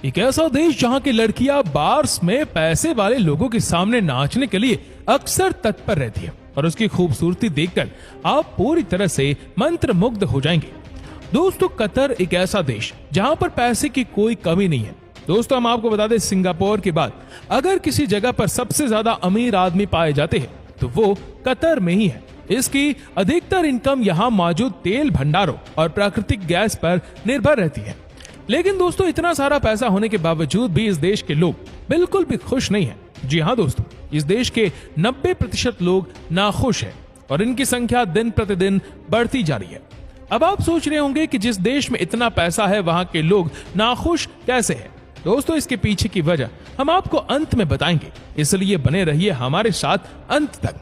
एक ऐसा देश जहां की लड़कियां बार्स में पैसे वाले लोगों के सामने नाचने के लिए अक्सर तत्पर रहती है और उसकी खूबसूरती देखकर आप पूरी तरह से मंत्रमुग्ध हो जाएंगे। दोस्तों, कतर एक ऐसा देश जहां पर पैसे की कोई कमी नहीं है। दोस्तों, हम आपको बता दें, सिंगापुर के बाद अगर किसी जगह पर सबसे ज्यादा अमीर आदमी पाए जाते हैं तो वो कतर में ही है। इसकी अधिकतर इनकम यहाँ मौजूद तेल भंडारों और प्राकृतिक गैस पर निर्भर रहती है। लेकिन दोस्तों, इतना सारा पैसा होने के बावजूद भी इस देश के लोग बिल्कुल भी खुश नहीं हैं। जी हाँ दोस्तों, इस देश के 90% लोग नाखुश हैं और इनकी संख्या दिन प्रतिदिन बढ़ती जा रही है। अब आप सोच रहे होंगे कि जिस देश में इतना पैसा है वहां के लोग नाखुश कैसे हैं? दोस्तों, इसके पीछे की वजह हम आपको अंत में बताएंगे, इसलिए बने रहिए हमारे साथ अंत तक।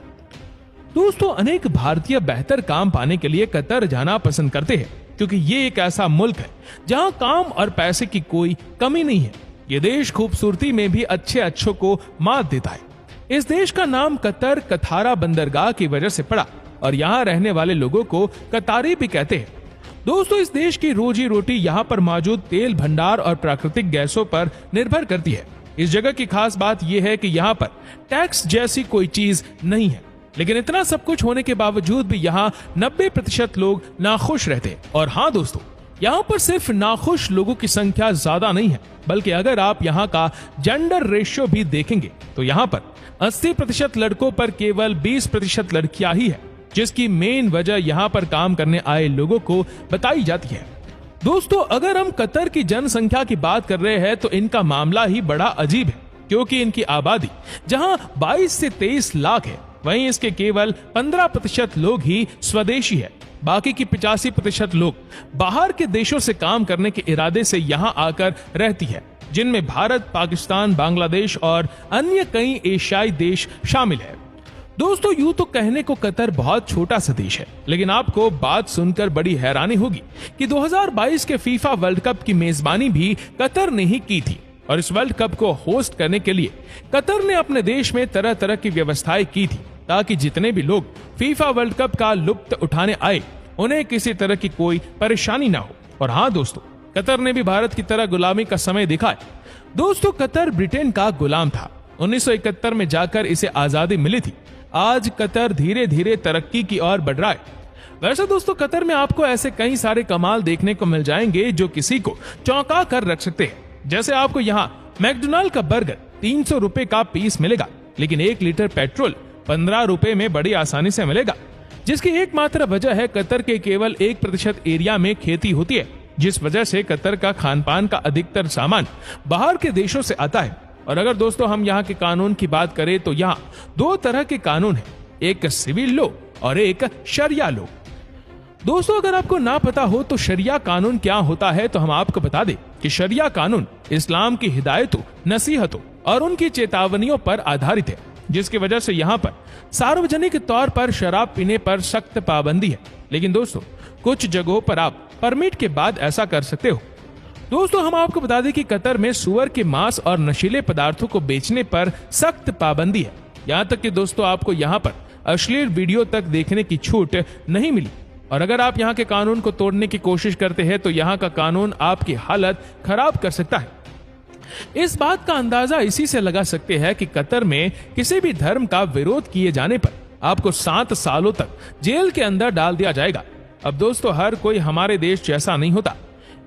दोस्तों, अनेक भारतीय बेहतर काम पाने के लिए कतर जाना पसंद करते हैं क्योंकि ये एक ऐसा मुल्क है जहां काम और पैसे की कोई कमी नहीं है। ये देश खूबसूरती में भी अच्छों को मात देता है। इस देश का नाम कतर कथारा बंदरगाह की वजह से पड़ा और यहाँ रहने वाले लोगों को कतारी भी कहते हैं। दोस्तों, इस देश की रोजी रोटी यहाँ पर मौजूद तेल भंडार और प्राकृतिक गैसों पर निर्भर करती है। इस जगह की खास बात यह है कि यहाँ पर टैक्स जैसी कोई चीज नहीं है। लेकिन इतना सब कुछ होने के बावजूद भी यहाँ 90% लोग नाखुश रहते हैं। और हाँ दोस्तों, यहाँ पर सिर्फ नाखुश लोगों की संख्या ज्यादा नहीं है, बल्कि अगर आप यहाँ का जेंडर रेशियो भी देखेंगे तो यहाँ पर 80% लड़कों पर केवल 20% लड़कियां ही है, जिसकी मेन वजह यहाँ पर काम करने आए लोगों को बताई जाती है। दोस्तों, अगर हम कतर की जनसंख्या की बात कर रहे हैं तो इनका मामला ही बड़ा अजीब है, क्योंकि इनकी आबादी जहां 22 से 23 लाख है, वहीं इसके केवल 15% लोग ही स्वदेशी है। बाकी की 85% लोग बाहर के देशों से काम करने के इरादे से यहाँ आकर रहती है, जिनमें भारत, पाकिस्तान, बांग्लादेश और अन्य कई एशियाई देश शामिल है। दोस्तों, यूं तो कहने को कतर बहुत छोटा सा देश है, लेकिन आपको बात सुनकर बड़ी हैरानी होगी कि 2022 के फीफा वर्ल्ड कप की मेजबानी भी कतर ने ही की थी। और इस वर्ल्ड कप को होस्ट करने के लिए कतर ने अपने देश में तरह तरह की व्यवस्थाएं की थी, ताकि जितने भी लोग फीफा वर्ल्ड कप का लुत्फ उठाने आए उन्हें किसी तरह की कोई परेशानी ना हो। और हाँ दोस्तों, कतर ने भी भारत की तरह गुलामी का समय देखा है। दोस्तों, कतर ब्रिटेन का गुलाम था। 1971 में जाकर इसे आजादी मिली थी। आज कतर धीरे धीरे तरक्की की ओर बढ़ रहा है। वैसे दोस्तों, कतर में आपको ऐसे कई सारे कमाल देखने को मिल जाएंगे जो किसी को चौंका कर रख सकते हैं। जैसे आपको यहाँ मैकडोनाल्ड का बर्गर 300 रुपए का पीस मिलेगा, लेकिन 1 लीटर पेट्रोल 15 रुपए में बड़ी आसानी से मिलेगा, जिसकी एकमात्र वजह है कतर के केवल 1% एरिया में खेती होती है, जिस वजह से कतर का खान पान का अधिकतर सामान बाहर के देशों से आता है। और अगर दोस्तों हम यहाँ के कानून की बात करें तो यहाँ 2 तरह के कानून हैं, एक सिविल लॉ और एक शरिया लॉ। दोस्तों, अगर आपको ना पता हो तो शरिया कानून क्या होता है तो हम आपको बता दें कि शरिया कानून इस्लाम की हिदायतों, नसीहतों और उनकी चेतावनियों पर आधारित है, जिसकी वजह से यहाँ पर सार्वजनिक तौर पर शराब पीने पर सख्त पाबंदी है। लेकिन दोस्तों, कुछ जगहों पर आप परमिट के बाद ऐसा कर सकते हो। दोस्तों, हम आपको बता दें कि कतर में सुअर के मांस और नशीले पदार्थों को बेचने पर सख्त पाबंदी है। यहाँ तक कि दोस्तों, आपको यहाँ पर अश्लील वीडियो तक देखने की छूट नहीं मिली। और अगर आप यहाँ के कानून को तोड़ने की कोशिश करते हैं तो यहाँ का कानून आपकी हालत खराब कर सकता है। इस बात का अंदाजा इसी से लगा सकते हैं कि कतर में किसी भी धर्म का विरोध किए जाने पर आपको 7 सालों तक जेल के अंदर डाल दिया जाएगा। अब दोस्तों, हर कोई हमारे देश जैसा नहीं होता।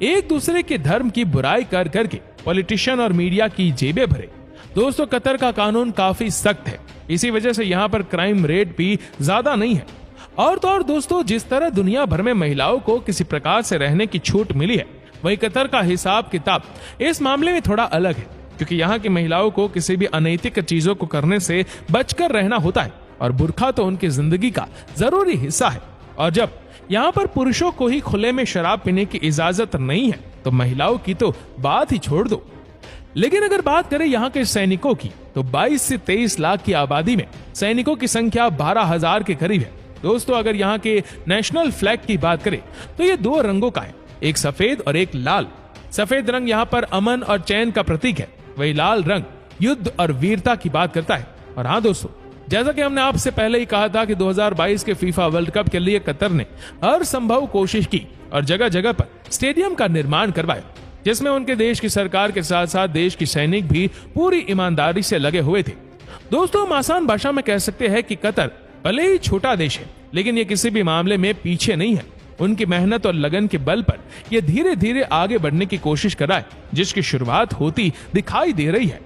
एक दूसरे के धर्म की बुराई कर करके पॉलिटिशियन और मीडिया की जेबें भरे। दोस्तों, कतर का कानून काफी सख्त है, इसी वजह से यहाँ पर क्राइम रेट भी ज्यादा नहीं है। और तो और दोस्तों, जिस तरह दुनिया भर में महिलाओं को किसी प्रकार से रहने की छूट मिली है, वही कतर का हिसाब किताब इस मामले में थोड़ा अलग है, क्योंकि यहाँ की महिलाओं को किसी भी अनैतिक चीजों को करने से बचकर रहना होता है और बुर्का तो उनकी जिंदगी का जरूरी हिस्सा है। और जब यहाँ पर पुरुषों को ही खुले में शराब पीने की इजाजत नहीं है तो महिलाओं की तो बात ही छोड़ दो। लेकिन अगर बात करें यहाँ के सैनिकों की तो 22 से 23 लाख की आबादी में सैनिकों की संख्या 12,000 के करीब है। दोस्तों, अगर यहाँ के नेशनल फ्लैग की बात करें तो ये 2 रंगों का है, एक सफेद और एक लाल। सफेद रंग यहाँ पर अमन और चैन का प्रतीक है, वही लाल रंग युद्ध और वीरता की बात करता है। और हाँ दोस्तों, जैसा कि हमने आपसे पहले ही कहा था कि 2022 के फीफा वर्ल्ड कप के लिए कतर ने हर संभव कोशिश की और जगह जगह पर स्टेडियम का निर्माण करवाया। जिसमें उनके देश की सरकार के साथ साथ देश की सैनिक भी पूरी ईमानदारी से लगे हुए थे। दोस्तों, हम आसान भाषा में कह सकते हैं कि कतर भले ही छोटा देश है, लेकिन ये किसी भी मामले में पीछे नहीं है। उनकी मेहनत और लगन के बल पर ये धीरे धीरे आगे बढ़ने की कोशिश कर रहा है, जिसकी शुरुआत होती दिखाई दे रही है।